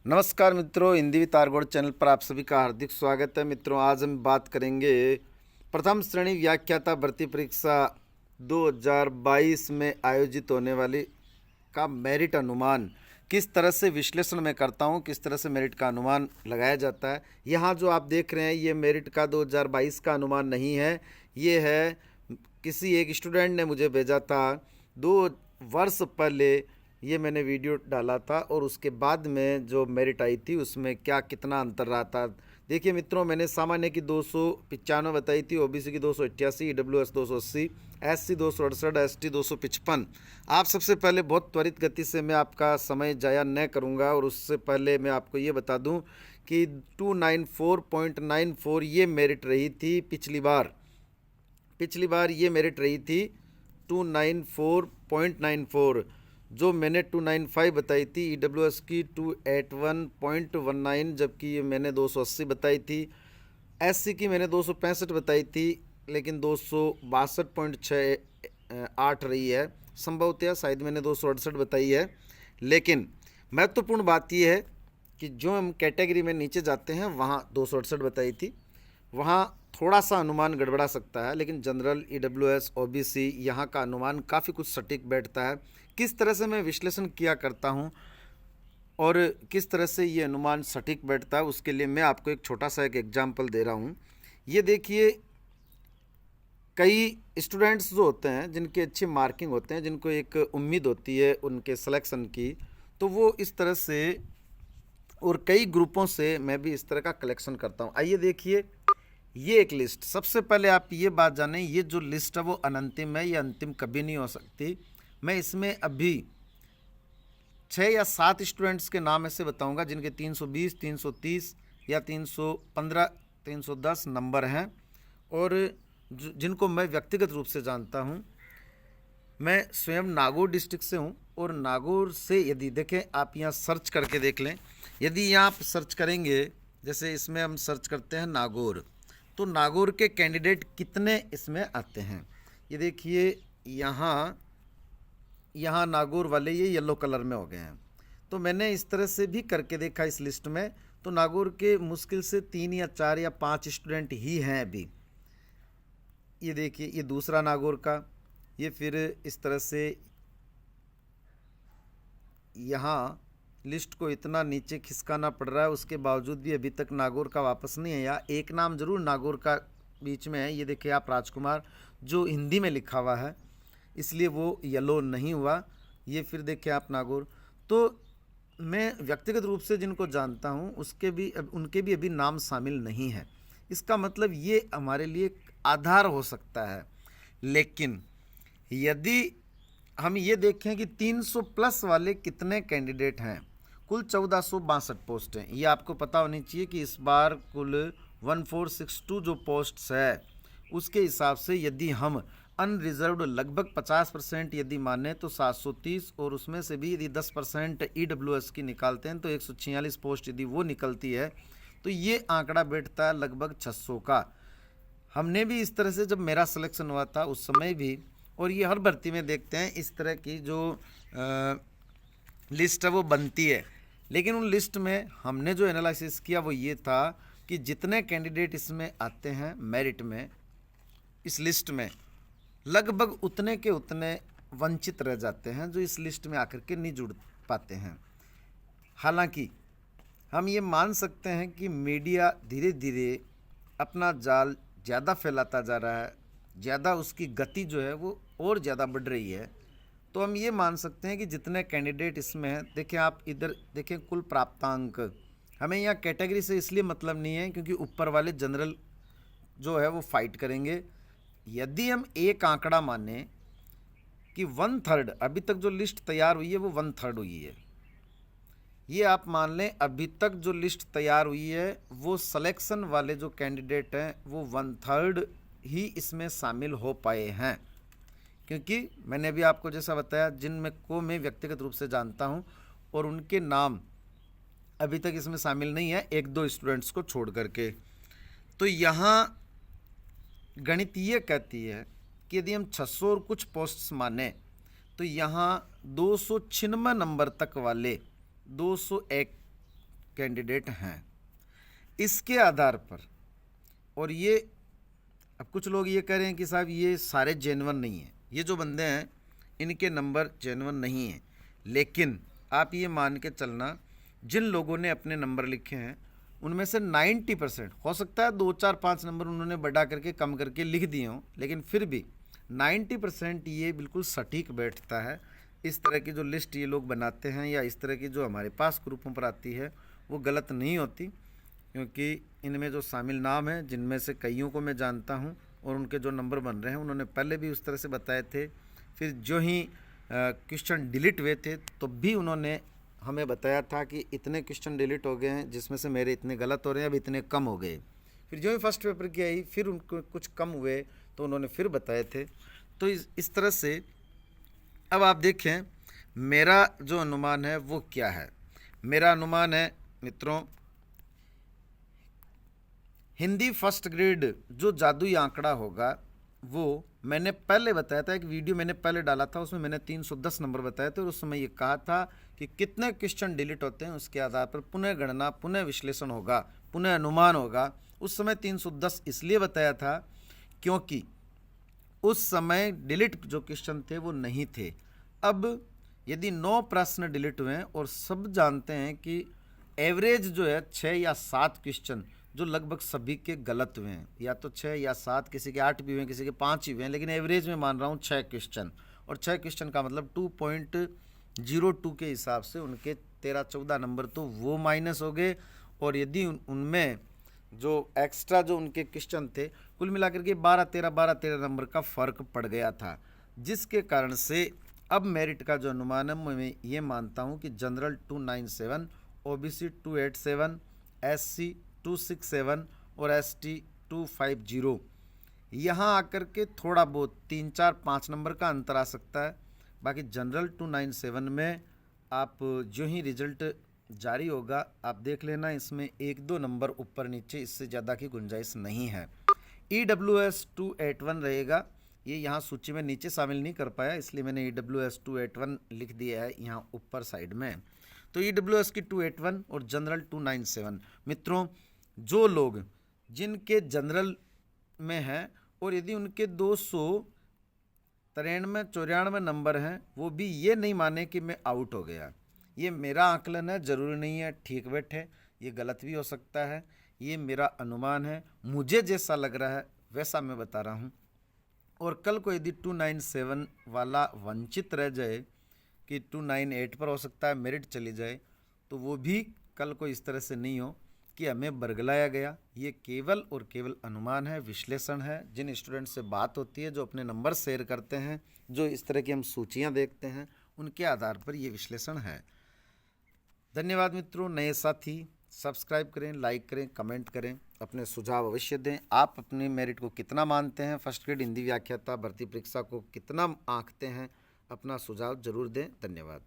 नमस्कार मित्रों, Hindi with आरगोड़ channel पर आप सभी का हार्दिक स्वागत है। मित्रों, आज हम बात करेंगे प्रथम श्रेणी व्याख्याता भर्ती परीक्षा 2022 में आयोजित होने वाली का मेरिट अनुमान किस तरह से विश्लेषण में करता हूं, किस तरह से मेरिट का अनुमान लगाया जाता है। यहाँ जो आप देख रहे हैं ये मेरिट का 2022 का अनुमान नहीं है, ये है किसी एक स्टूडेंट ने मुझे भेजा था 2 वर्ष पहले। ये मैंने वीडियो डाला था और उसके बाद में जो मेरिट आई थी उसमें क्या कितना अंतर रहा था। देखिए मित्रों, मैंने सामान्य की 295 बताई थी, ओबीसी की 288, ईडब्ल्यूएस 280, एससी 268, एसटी 255। आप सबसे पहले बहुत त्वरित गति से मैं आपका समय जाया न करूंगा और उससे पहले मैं आपको ये बता दूं कि 294.94 ये मेरिट रही थी पिछली बार ये मेरिट रही थी 294.94। जो मैंने 295 बताई थी, ईडब्ल्यूएस की 281.19, जबकि ये मैंने 280 बताई थी। एससी की मैंने 265 बताई थी, लेकिन 262.68 रही है। संभवतः शायद मैंने 268 बताई है। लेकिन महत्वपूर्ण बात यह है कि जो हम कैटेगरी में नीचे जाते हैं वहाँ 268 बताई थी, वहाँ थोड़ा सा अनुमान गड़बड़ा सकता है, लेकिन जनरल, ईडब्ल्यूएस, ओबीसी यहाँ का अनुमान काफ़ी कुछ सटीक बैठता है। किस तरह से मैं विश्लेषण किया करता हूँ और किस तरह से ये अनुमान सटीक बैठता है, उसके लिए मैं आपको एक छोटा सा एक एग्जाम्पल दे रहा हूँ। ये देखिए, कई स्टूडेंट्स जो होते हैं जिनके अच्छी मार्किंग होते हैं, जिनको एक उम्मीद होती है उनके सिलेक्शन की, तो वो इस तरह से और कई ग्रुपों से मैं भी इस तरह का कलेक्शन करता हूँ। आइए देखिए, ये एक लिस्ट। सबसे पहले आप ये बात जानें, ये जो लिस्ट है वो अनंतिम है, ये अंतिम कभी नहीं हो सकती। मैं इसमें अभी 6 या 7 स्टूडेंट्स के नाम ऐसे बताऊंगा जिनके 320, 330 या 315, 310 नंबर हैं और जिनको मैं व्यक्तिगत रूप से जानता हूं। मैं स्वयं नागौर डिस्ट्रिक्ट से हूं और नागौर से यदि देखें, आप यहाँ सर्च करके देख लें। यदि यहाँ आप सर्च करेंगे, जैसे इसमें हम सर्च करते हैं नागौर, तो नागौर के कैंडिडेट कितने इसमें आते हैं। ये देखिए, यहाँ नागौर वाले ये येलो कलर में हो गए हैं। तो मैंने इस तरह से भी करके देखा इस लिस्ट में, तो नागौर के मुश्किल से 3 या 4 या 5 स्टूडेंट ही हैं अभी। ये देखिए, ये दूसरा नागौर का, ये फिर इस तरह से यहाँ लिस्ट को इतना नीचे खिसकाना पड़ रहा है, उसके बावजूद भी अभी तक नागौर का वापस नहीं आया। एक नाम जरूर नागौर का बीच में है, ये देखिए आप, राजकुमार, जो हिंदी में लिखा हुआ है, इसलिए वो येलो नहीं हुआ। ये फिर देखिए आप नागौर। तो मैं व्यक्तिगत रूप से जिनको जानता हूँ उनके भी अभी नाम शामिल नहीं है। इसका मतलब ये हमारे लिए आधार हो सकता है। लेकिन यदि हम ये देखें कि 300 प्लस वाले कितने कैंडिडेट हैं, कुल 1462 पोस्ट हैं। ये आपको पता होनी चाहिए कि इस बार कुल 1462 जो पोस्ट्स है, उसके हिसाब से यदि हम अनरिजर्व्ड लगभग 50% यदि माने तो 730, और उसमें से भी यदि 10% ईडब्ल्यूएस की निकालते हैं तो 146 पोस्ट यदि वो निकलती है, तो ये आंकड़ा बैठता है लगभग 600 का। हमने भी इस तरह से, जब मेरा सिलेक्शन हुआ था उस समय भी, और ये हर भर्ती में देखते हैं इस तरह की जो लिस्ट है वो बनती है। लेकिन उन लिस्ट में हमने जो एनालिसिस किया वो ये था कि जितने कैंडिडेट इसमें आते हैं मेरिट में, इस लिस्ट में, लगभग उतने के उतने वंचित रह जाते हैं जो इस लिस्ट में आकर के नहीं जुड़ पाते हैं। हालांकि हम ये मान सकते हैं कि मीडिया धीरे धीरे अपना जाल ज़्यादा फैलाता जा रहा है, ज़्यादा उसकी गति जो है वो और ज़्यादा बढ़ रही है। तो हम ये मान सकते हैं कि जितने कैंडिडेट इसमें हैं, देखें आप इधर देखें, कुल प्राप्तांक, हमें यहाँ कैटेगरी से इसलिए मतलब नहीं है क्योंकि ऊपर वाले जनरल जो है वो फाइट करेंगे। यदि हम एक आंकड़ा माने कि 1/3, अभी तक जो लिस्ट तैयार हुई है वो 1/3 हुई है, ये आप मान लें, अभी तक जो लिस्ट तैयार हुई है वो सिलेक्शन वाले जो कैंडिडेट हैं वो 1/3 ही इसमें शामिल हो पाए हैं। क्योंकि मैंने अभी आपको जैसा बताया, जिनमें को मैं व्यक्तिगत रूप से जानता हूं और उनके नाम अभी तक इसमें शामिल नहीं है, 1-2 स्टूडेंट्स को छोड़ करके। तो यहाँ गणित ये कहती है कि यदि हम 600 और कुछ पोस्ट्स माने तो यहाँ 296 नंबर तक वाले 201 कैंडिडेट हैं। इसके आधार पर, और ये अब कुछ लोग ये कह रहे हैं कि साहब ये सारे जेन्युइन नहीं हैं, ये जो बंदे हैं इनके नंबर जेन्युइन नहीं हैं, लेकिन आप ये मान के चलना जिन लोगों ने अपने नंबर लिखे हैं उनमें से 90%, हो सकता है 2 4 5 नंबर उन्होंने बढ़ा करके कम करके लिख दिए हों, लेकिन फिर भी 90% ये बिल्कुल सटीक बैठता है। इस तरह की जो लिस्ट ये लोग बनाते हैं या इस तरह की जो हमारे पास ग्रुपों पर आती है वो गलत नहीं होती, क्योंकि इनमें जो शामिल नाम हैं जिनमें से कईयों को मैं जानता हूं और उनके जो नंबर बन रहे हैं उन्होंने पहले भी उस तरह से बताए थे। फिर जो ही क्वेश्चन डिलीट हुए थे तो भी उन्होंने हमें बताया था कि इतने क्वेश्चन डिलीट हो गए हैं जिसमें से मेरे इतने गलत हो रहे हैं, अब इतने कम हो गए। फिर जो ही फर्स्ट पेपर की आई फिर उनको कुछ कम हुए तो उन्होंने फिर बताए थे। तो इस तरह से अब आप देखें मेरा जो अनुमान है वो क्या है। मेरा अनुमान है मित्रों, हिंदी फर्स्ट ग्रेड जो जादुई आंकड़ा होगा वो मैंने पहले बताया था, एक वीडियो मैंने पहले डाला था उसमें मैंने 310 नंबर बताए थे और उस समय ये कहा था कि कितने क्वेश्चन डिलीट होते हैं उसके आधार पर पुनः गणना, पुनः विश्लेषण होगा, पुनः अनुमान होगा। उस समय 310 इसलिए बताया था क्योंकि उस समय डिलीट जो क्वेश्चन थे वो नहीं थे। अब यदि 9 प्रश्न डिलीट हुए हैं और सब जानते हैं कि एवरेज जो है 6 या 7 क्वेश्चन जो लगभग सभी के गलत हुए हैं, या तो 6 या 7, किसी के 8 भी हुए हैं, किसी के 5 ही हुए हैं, लेकिन एवरेज में मान रहा हूँ 6 क्वेश्चन। और 6 क्वेश्चन का मतलब 2.02 के हिसाब से उनके 13-14 नंबर तो वो माइनस हो गए। और यदि उनमें जो एक्स्ट्रा जो उनके क्वेश्चन थे कुल मिलाकर के 12-13 नंबर का फ़र्क पड़ गया था, जिसके कारण से अब मेरिट का जो अनुमान है मैं ये मानता हूँ कि जनरल 297, ओबीसी 287, एससी 267 और एसटी 250 यहाँ आकर के थोड़ा बहुत 3-4-5 नंबर का अंतर आ सकता है। बाकी जनरल 297 में आप जो ही रिजल्ट जारी होगा आप देख लेना, इसमें 1-2 नंबर ऊपर नीचे, इससे ज़्यादा की गुंजाइश नहीं है। EWS 281 रहेगा, ये यहाँ सूची में नीचे शामिल नहीं कर पाया इसलिए मैंने EWS 281 लिख दिया है यहाँ ऊपर साइड में। तो EWS की 281 और जनरल 297। मित्रों जो लोग जिनके जनरल में हैं और यदि उनके 293-94 नंबर हैं वो भी ये नहीं माने कि मैं आउट हो गया, ये मेरा आकलन है, ज़रूरी नहीं है ठीक बैठे, ये गलत भी हो सकता है, ये मेरा अनुमान है, मुझे जैसा लग रहा है वैसा मैं बता रहा हूँ। और कल को यदि 297 वाला वंचित रह जाए कि 298 पर हो सकता है मेरिट चली जाए, तो वो भी कल को इस तरह से नहीं हो कि हमें बरगलाया गया। ये केवल और केवल अनुमान है, विश्लेषण है। जिन स्टूडेंट से बात होती है, जो अपने नंबर शेयर करते हैं, जो इस तरह की हम सूचियां देखते हैं, उनके आधार पर ये विश्लेषण है। धन्यवाद मित्रों। नए साथी सब्सक्राइब करें, लाइक करें, कमेंट करें, अपने सुझाव अवश्य दें। आप अपने मेरिट को कितना मानते हैं, फर्स्ट ग्रेड हिंदी व्याख्याता भर्ती परीक्षा को कितना आंकते हैं, अपना सुझाव जरूर दें। धन्यवाद।